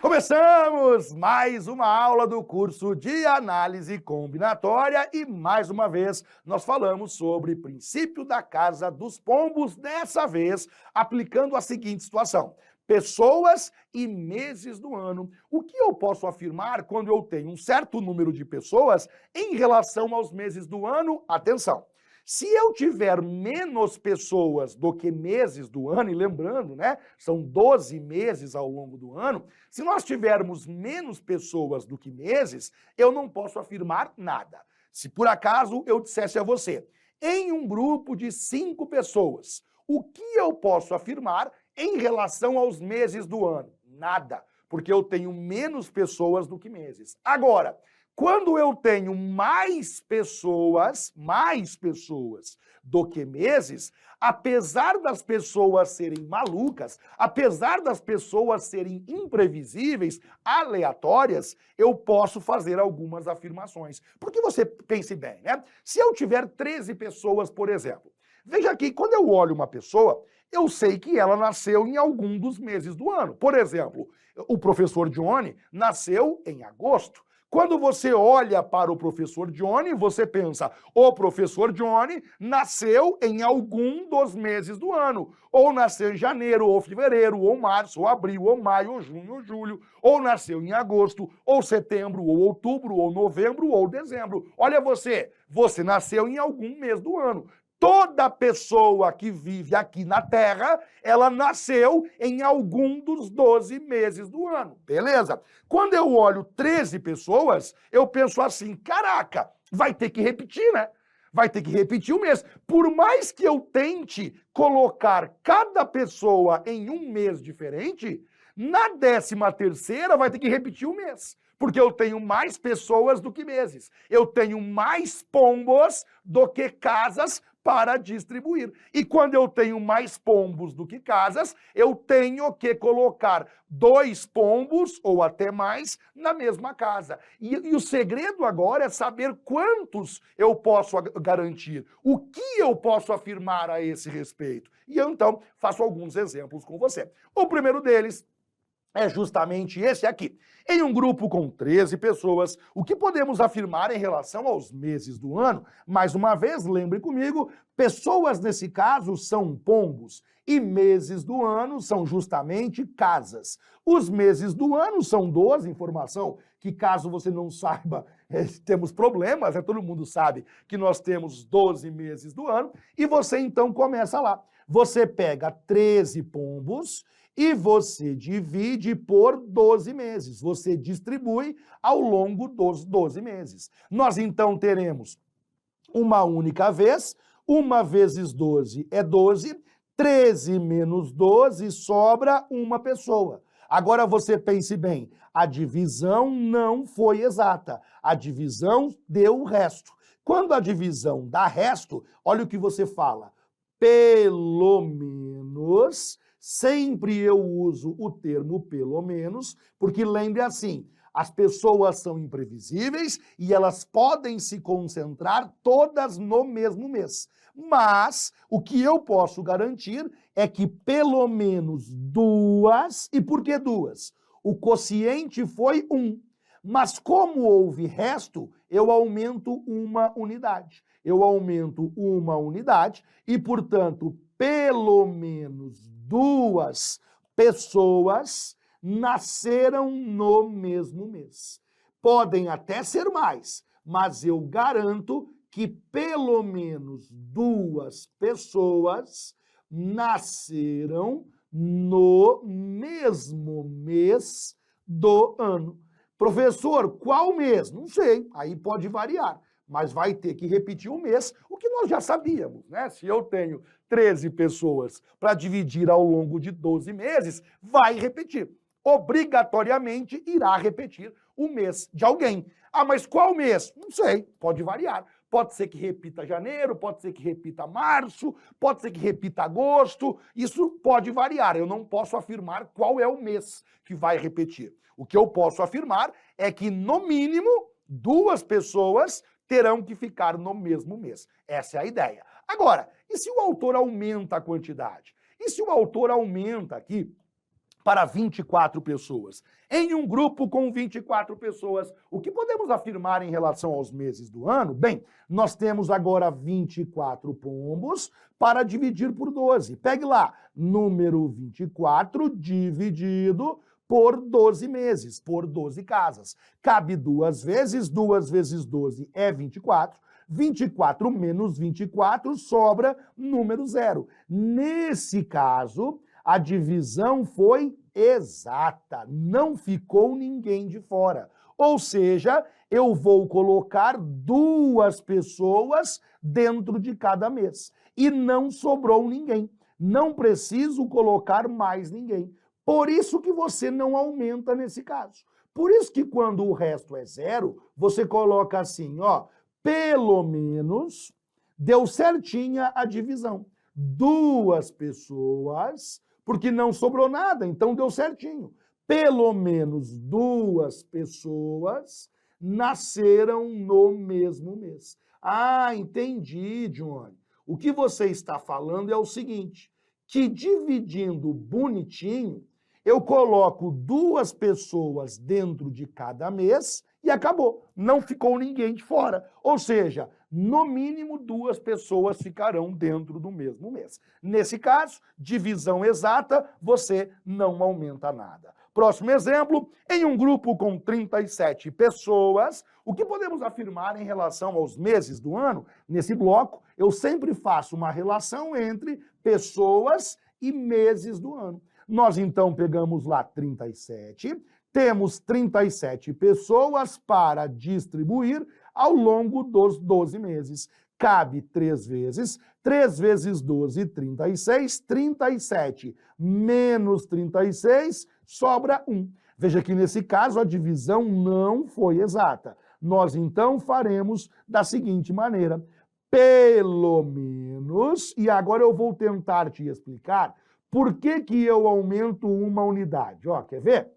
Começamos mais uma aula do curso de análise combinatória e mais uma vez nós falamos sobre princípio da casa dos pombos, dessa vez aplicando a seguinte situação: pessoas e meses do ano. O que eu posso afirmar quando eu tenho um certo número de pessoas em relação aos meses do ano? Atenção! Se eu tiver menos pessoas do que meses do ano, e lembrando, né, são 12 meses ao longo do ano, se nós tivermos menos pessoas do que meses, eu não posso afirmar nada. Se por acaso eu dissesse a você, em um grupo de 5 pessoas, o que eu posso afirmar em relação aos meses do ano? Nada, porque eu tenho menos pessoas do que meses. Agora, quando eu tenho mais pessoas do que meses, apesar das pessoas serem malucas, apesar das pessoas serem imprevisíveis, aleatórias, eu posso fazer algumas afirmações. Porque você pense bem, né? Se eu tiver 13 pessoas, por exemplo, veja aqui, quando eu olho uma pessoa, eu sei que ela nasceu em algum dos meses do ano. Por exemplo, o professor Johnny nasceu em agosto. Quando você olha para o professor Johnny, você pensa, o professor Johnny nasceu em algum dos meses do ano. Ou nasceu em janeiro, ou fevereiro, ou março, ou abril, ou maio, ou junho, ou julho. Ou nasceu em agosto, ou setembro, ou outubro, ou novembro, ou dezembro. Olha você nasceu em algum mês do ano. Toda pessoa que vive aqui na Terra, ela nasceu em algum dos 12 meses do ano, beleza? Quando eu olho 13 pessoas, eu penso assim, caraca, vai ter que repetir, né? Vai ter que repetir o mês. Por mais que eu tente colocar cada pessoa em um mês diferente, na 13ª vai ter que repetir o mês. Porque eu tenho mais pessoas do que meses. Eu tenho mais pombos do que casas para distribuir. E quando eu tenho mais pombos do que casas, eu tenho que colocar 2 pombos, ou até mais, na mesma casa. E o segredo agora é saber quantos eu posso garantir. O que eu posso afirmar a esse respeito? E eu, então, faço alguns exemplos com você. O primeiro deles é justamente esse aqui. Em um grupo com 13 pessoas, o que podemos afirmar em relação aos meses do ano? Mais uma vez, lembre comigo, pessoas nesse caso são pombos e meses do ano são justamente casas. Os meses do ano são 12, informação que caso você não saiba, temos problemas, todo mundo sabe que nós temos 12 meses do ano, e você então começa lá. Você pega 13 pombos e você divide por 12 meses. Você distribui ao longo dos 12 meses. Nós então teremos uma única vez, 1 vezes 12 é 12, 13 menos 12 sobra uma pessoa. Agora você pense bem, a divisão não foi exata, a divisão deu o resto. Quando a divisão dá resto, olha o que você fala, pelo menos. Sempre eu uso o termo pelo menos, porque lembre assim, as pessoas são imprevisíveis e elas podem se concentrar todas no mesmo mês. Mas o que eu posso garantir é que pelo menos 2, e por que 2? O quociente foi 1. Mas como houve resto, eu aumento 1 unidade. Eu aumento 1 unidade e, portanto, pelo menos 2 pessoas nasceram no mesmo mês. Podem até ser mais, mas eu garanto que pelo menos 2 pessoas nasceram no mesmo mês do ano. Professor, qual mês? Não sei, aí pode variar, mas vai ter que repetir o mês, o que nós já sabíamos, né? Se eu tenho 13 pessoas para dividir ao longo de 12 meses, vai repetir. Obrigatoriamente irá repetir o mês de alguém. Ah, mas qual mês? Não sei, pode variar. Pode ser que repita janeiro, pode ser que repita março, pode ser que repita agosto, isso pode variar. Eu não posso afirmar qual é o mês que vai repetir. O que eu posso afirmar é que, no mínimo, 2 pessoas terão que ficar no mesmo mês. Essa é a ideia. Agora, e se o autor aumenta a quantidade? E se o autor aumenta aqui para 24 pessoas. Em um grupo com 24 pessoas, o que podemos afirmar em relação aos meses do ano? Bem, nós temos agora 24 pombos para dividir por 12. Pegue lá, número 24 dividido por 12 meses, por 12 casas. Cabe 2 vezes 12 é 24. 24 menos 24 sobra número 0. Nesse caso, a divisão foi exata, não ficou ninguém de fora. Ou seja, eu vou colocar 2 pessoas dentro de cada mês. E não sobrou ninguém. Não preciso colocar mais ninguém. Por isso que você não aumenta nesse caso. Por isso que quando o resto é 0, você coloca assim, ó, pelo menos deu certinha a divisão. 2 pessoas, porque não sobrou nada, então deu certinho. Pelo menos 2 pessoas nasceram no mesmo mês. Ah, entendi, Johnny. O que você está falando é o seguinte, que dividindo bonitinho, eu coloco 2 pessoas dentro de cada mês e acabou. Não ficou ninguém de fora. Ou seja, no mínimo 2 pessoas ficarão dentro do mesmo mês. Nesse caso, divisão exata, você não aumenta nada. Próximo exemplo, em um grupo com 37 pessoas, o que podemos afirmar em relação aos meses do ano? Nesse bloco, eu sempre faço uma relação entre pessoas e meses do ano. Nós, então, pegamos lá 37, temos 37 pessoas para distribuir ao longo dos 12 meses. Cabe 3 vezes, 3 vezes 12, 36, 37 menos 36, sobra 1. Veja que nesse caso a divisão não foi exata. Nós, então, faremos da seguinte maneira, pelo menos, e agora eu vou tentar te explicar por que que eu aumento uma unidade. Ó, quer ver?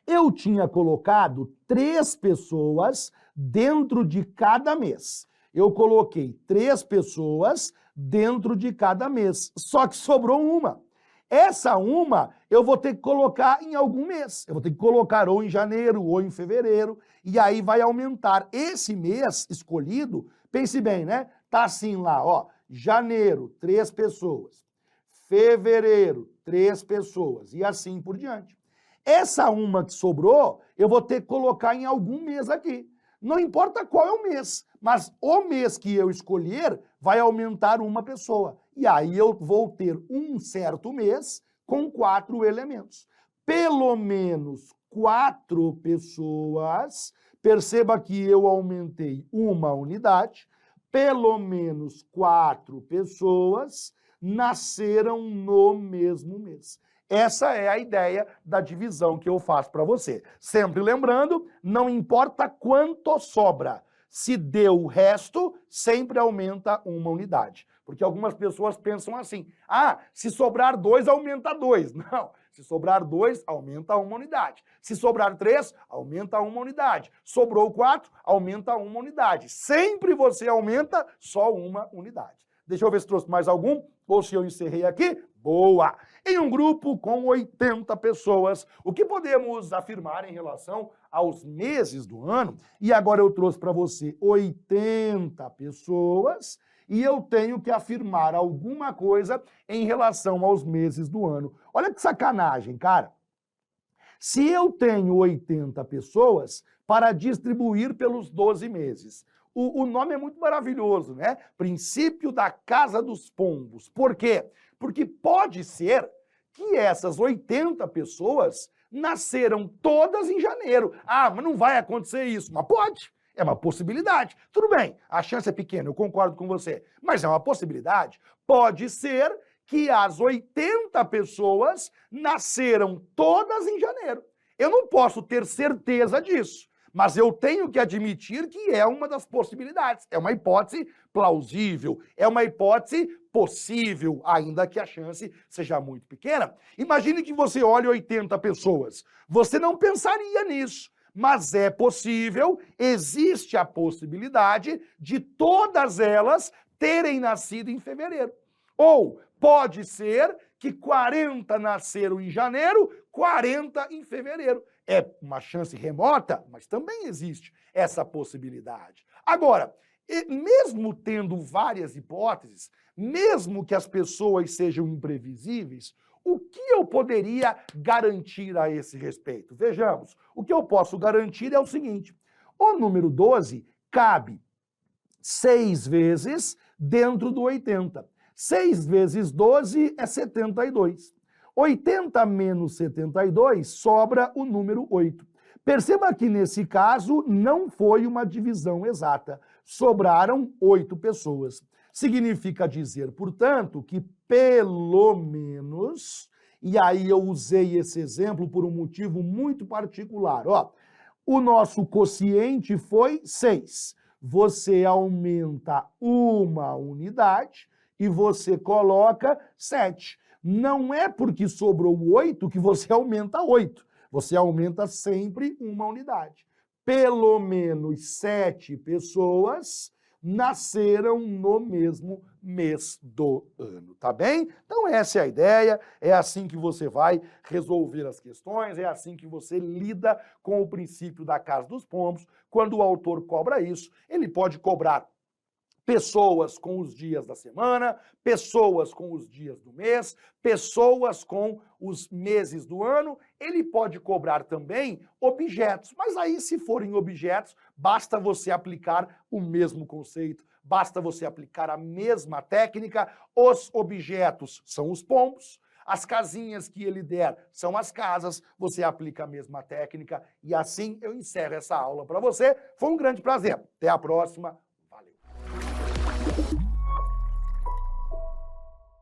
Eu tinha colocado 3 pessoas dentro de cada mês. Eu coloquei 3 pessoas dentro de cada mês, só que sobrou uma. Essa uma eu vou ter que colocar em algum mês. Eu vou ter que colocar ou em janeiro ou em fevereiro, e aí vai aumentar. Esse mês escolhido, pense bem, né? Tá assim lá, ó, janeiro, 3 pessoas. Fevereiro, 3 pessoas, e assim por diante. Essa uma que sobrou, eu vou ter que colocar em algum mês aqui. Não importa qual é o mês, mas o mês que eu escolher vai aumentar uma pessoa. E aí eu vou ter um certo mês com 4 elementos. Pelo menos 4 pessoas, perceba que eu aumentei uma unidade, pelo menos 4 pessoas nasceram no mesmo mês. Essa é a ideia da divisão que eu faço para você. Sempre lembrando, não importa quanto sobra. Se deu o resto, sempre aumenta uma unidade. Porque algumas pessoas pensam assim, ah, se sobrar 2, aumenta 2. Não, se sobrar 2, aumenta uma unidade. Se sobrar 3, aumenta uma unidade. Sobrou 4, aumenta uma unidade. Sempre você aumenta só uma unidade. Deixa eu ver se trouxe mais algum, ou se eu encerrei aqui. Boa! Em um grupo com 80 pessoas, o que podemos afirmar em relação aos meses do ano? E agora eu trouxe para você 80 pessoas e eu tenho que afirmar alguma coisa em relação aos meses do ano. Olha que sacanagem, cara. Se eu tenho 80 pessoas para distribuir pelos 12 meses, o nome é muito maravilhoso, né? Princípio da Casa dos Pombos. Por quê? Porque pode ser que essas 80 pessoas nasceram todas em janeiro. Ah, mas não vai acontecer isso. Mas pode. É uma possibilidade. Tudo bem, a chance é pequena, eu concordo com você. Mas é uma possibilidade. Pode ser que as 80 pessoas nasceram todas em janeiro. Eu não posso ter certeza disso. Mas eu tenho que admitir que é uma das possibilidades. É uma hipótese plausível, é uma hipótese possível, ainda que a chance seja muito pequena. Imagine que você olhe 80 pessoas. Você não pensaria nisso, mas é possível, existe a possibilidade de todas elas terem nascido em fevereiro. Ou pode ser que 40 nasceram em janeiro, 40 em fevereiro. É uma chance remota, mas também existe essa possibilidade. Agora, mesmo tendo várias hipóteses, mesmo que as pessoas sejam imprevisíveis, o que eu poderia garantir a esse respeito? Vejamos, o que eu posso garantir é o seguinte: o número 12 cabe 6 vezes dentro do 80. 6 vezes 12 é 72. 80 menos 72 sobra o número 8. Perceba que nesse caso não foi uma divisão exata. Sobraram 8 pessoas. Significa dizer, portanto, que pelo menos, e aí eu usei esse exemplo por um motivo muito particular, ó, o nosso quociente foi 6. Você aumenta uma unidade e você coloca 7. Não é porque sobrou 8 que você aumenta 8. Você aumenta sempre uma unidade. Pelo menos 7 pessoas nasceram no mesmo mês do ano, tá bem? Então essa é a ideia, é assim que você vai resolver as questões, é assim que você lida com o princípio da Casa dos Pombos. Quando o autor cobra isso, ele pode cobrar pessoas com os dias da semana, pessoas com os dias do mês, pessoas com os meses do ano. Ele pode cobrar também objetos, mas aí, se forem objetos, basta você aplicar o mesmo conceito, basta você aplicar a mesma técnica. Os objetos são os pombos, as casinhas que ele der são as casas, você aplica a mesma técnica e assim eu encerro essa aula para você. Foi um grande prazer. Até a próxima. Valeu.